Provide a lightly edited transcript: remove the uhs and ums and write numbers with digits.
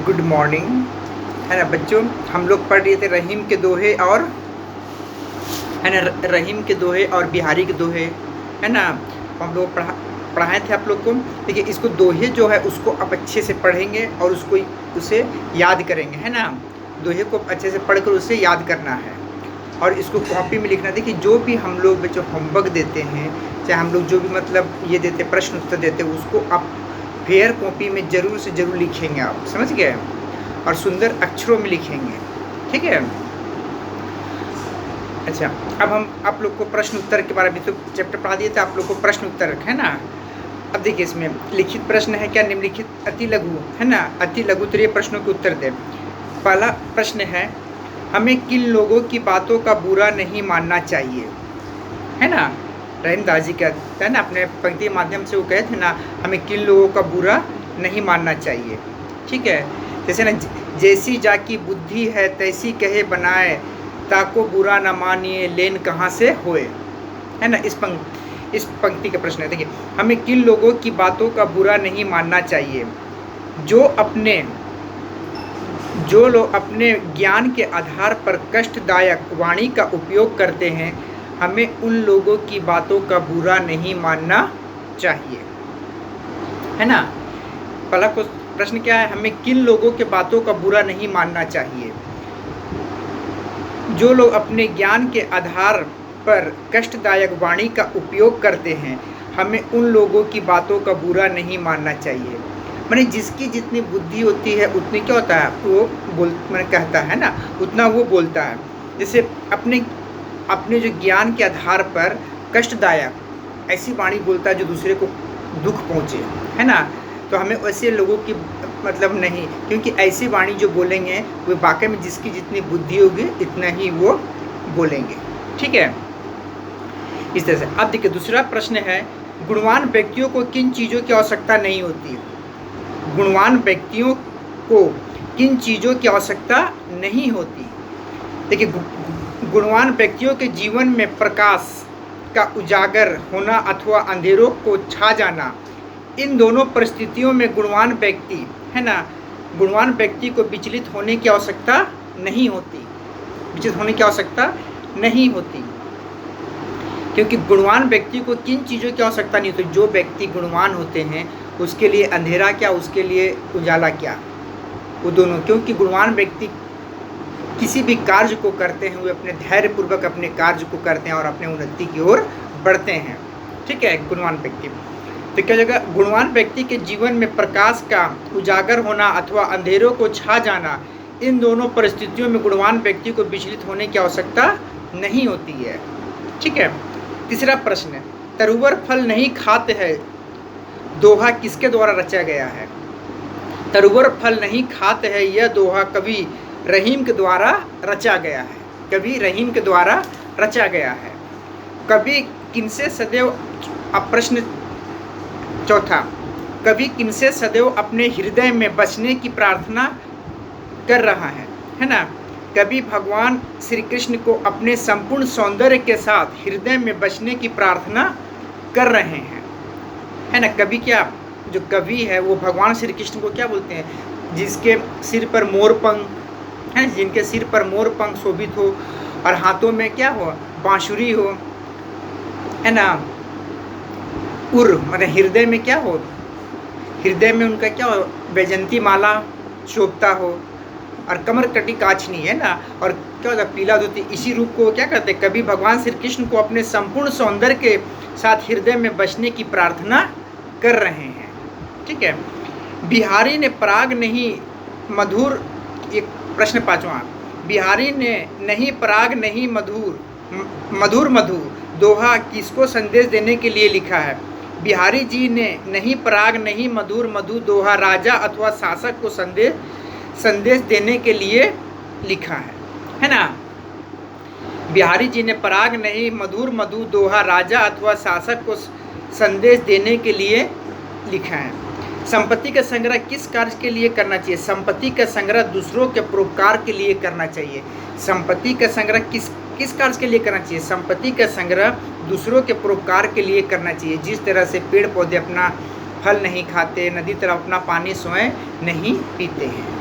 Good morning. है ना बच्चों, हम लोग पढ़ रहे थे रहीम के दोहे और है ना रहीम के दोहे और बिहारी के दोहे। है ना, हम लोग पढ़ाए थे आप लोग को। देखिए, इसको दोहे जो है उसको आप अच्छे से पढ़ेंगे और उसे याद करेंगे। है ना, दोहे को अच्छे से पढ़कर उसे याद करना है और इसको कॉपी में लिखना। देखिए, जो भी हम लोग बच्चों होमवर्क देते हैं, चाहे हम लोग जो भी मतलब ये देते प्रश्न उत्तर देते हैं, उसको आप फेयर कॉपी में ज़रूर से ज़रूर लिखेंगे। आप समझ गए? और सुंदर अक्षरों में लिखेंगे। ठीक है। अच्छा, अब हम आप लोग को प्रश्न उत्तर के बारे में तो चैप्टर पढ़ा दिए थे, आप लोग को प्रश्न उत्तर है ना। अब देखिए, इसमें लिखित प्रश्न है क्या, निम्नलिखित अति लघु है ना, अति लघु उत्तरीय प्रश्नों के उत्तर दें। पहला प्रश्न है, हमें किन लोगों की बातों का बुरा नहीं मानना चाहिए। है ना, रहीमदास जी कहते हैं ना, अपने पंक्ति के माध्यम से वो कहते हैं ना, हमें किन लोगों का बुरा नहीं मानना चाहिए। ठीक है, जैसे ना, जैसी जाकी बुद्धि है तैसी कहे बनाए, ताको बुरा न मानिए लेन कहाँ से होए। है ना, इस पंक्ति का प्रश्न है। देखिए, हमें किन लोगों की बातों का बुरा नहीं मानना चाहिए। जो लोग अपने ज्ञान के आधार पर कष्टदायक वाणी का उपयोग करते हैं, हमें उन लोगों की बातों का बुरा नहीं मानना चाहिए। है ना, पहला प्रश्न क्या है, हमें किन लोगों के बातों का बुरा नहीं मानना चाहिए। जो लोग अपने ज्ञान के आधार पर कष्टदायक वाणी का उपयोग करते हैं, हमें उन लोगों की बातों का बुरा नहीं मानना चाहिए। मैंने जिसकी जितनी बुद्धि होती है उतनी क्या होता है, वो मैंने कहता है ना, उतना वो बोलता है। जैसे अपने जो ज्ञान के आधार पर कष्टदायक ऐसी वाणी बोलता है जो दूसरे को दुख पहुँचे। है ना, तो हमें ऐसे लोगों की मतलब नहीं, क्योंकि ऐसी वाणी जो बोलेंगे वो वाकई में जिसकी जितनी बुद्धि होगी इतना ही वो बोलेंगे। ठीक है, इस तरह से। अब देखिए, दूसरा प्रश्न है, गुणवान व्यक्तियों को किन चीज़ों की आवश्यकता नहीं होती। गुणवान व्यक्तियों को किन चीज़ों की आवश्यकता नहीं होती। देखिए, गुणवान व्यक्तियों के जीवन में प्रकाश का उजागर होना अथवा अंधेरों को छा जाना, इन दोनों परिस्थितियों में गुणवान व्यक्ति है ना, गुणवान व्यक्ति को विचलित होने की आवश्यकता नहीं होती। विचलित होने की आवश्यकता नहीं होती, क्योंकि गुणवान व्यक्ति को किन चीज़ों की आवश्यकता नहीं होती। जो व्यक्ति गुणवान होते हैं उसके लिए अंधेरा क्या, उसके लिए उजाला क्या, वो दोनों। क्योंकि गुणवान व्यक्ति किसी भी कार्य को करते हैं, वे अपने धैर्यपूर्वक अपने कार्य को करते हैं और अपने उन्नति की ओर बढ़ते हैं। ठीक है, गुणवान व्यक्ति। तो क्या जगह, गुणवान व्यक्ति के जीवन में प्रकाश का उजागर होना अथवा अंधेरों को छा जाना, इन दोनों परिस्थितियों में गुणवान व्यक्ति को विचलित होने की आवश्यकता नहीं होती है। ठीक है। तीसरा प्रश्न, तरुवर फल नहीं खाते हैं, दोहा किसके द्वारा रचा गया है। तरुवर फल नहीं खाते हैं, यह दोहा कवि रहीम के द्वारा रचा गया है। कवि रहीम के द्वारा रचा गया है। कवि किनसे सदैव, अब प्रश्न चौथा, कवि किनसे सदैव अपने हृदय में बसने की प्रार्थना कर रहा है। है ना, कवि भगवान श्री कृष्ण को अपने संपूर्ण सौंदर्य के साथ हृदय में बसने की प्रार्थना कर रहे हैं। है ना, कवि क्या, जो कवि है वो भगवान श्री कृष्ण को क्या बोलते हैं, जिसके सिर पर मोर पंख है, जिनके सिर पर मोर पंख शोभित हो और हाथों में क्या हो, बांसुरी हो। है ना, उर मतलब हृदय में क्या हो, हृदय में उनका क्या हो, वैजंती माला शोभता हो और कमर कटी काछनी। है ना, और क्या होता है, पीला धोती। इसी रूप को क्या कहते हैं, कभी भगवान श्री कृष्ण को अपने संपूर्ण सौंदर्य के साथ हृदय में बसने की प्रार्थना कर रहे हैं। ठीक है। बिहारी ने पराग नहीं मधुर, एक प्रश्न पांचवा, बिहारी ने नहीं पराग नहीं मधुर मधु दोहा किसको संदेश देने के लिए लिखा है। बिहारी जी ने नहीं पराग नहीं मधुर मधु दोहा राजा अथवा शासक को संदेश देने के लिए लिखा है ना। बिहारी जी ने पराग नहीं मधुर मधु दोहा राजा अथवा शासक को संदेश देने के लिए लिखा है। संपत्ति का संग्रह किस कार्य के लिए करना चाहिए। संपत्ति का संग्रह दूसरों के परोपकार के लिए करना चाहिए। संपत्ति का संग्रह किस कार्य के लिए करना चाहिए। संपत्ति का संग्रह दूसरों के परोपकार के लिए करना चाहिए। जिस तरह से पेड़ पौधे अपना फल नहीं खाते, नदी तरह अपना पानी स्वयं नहीं पीते हैं।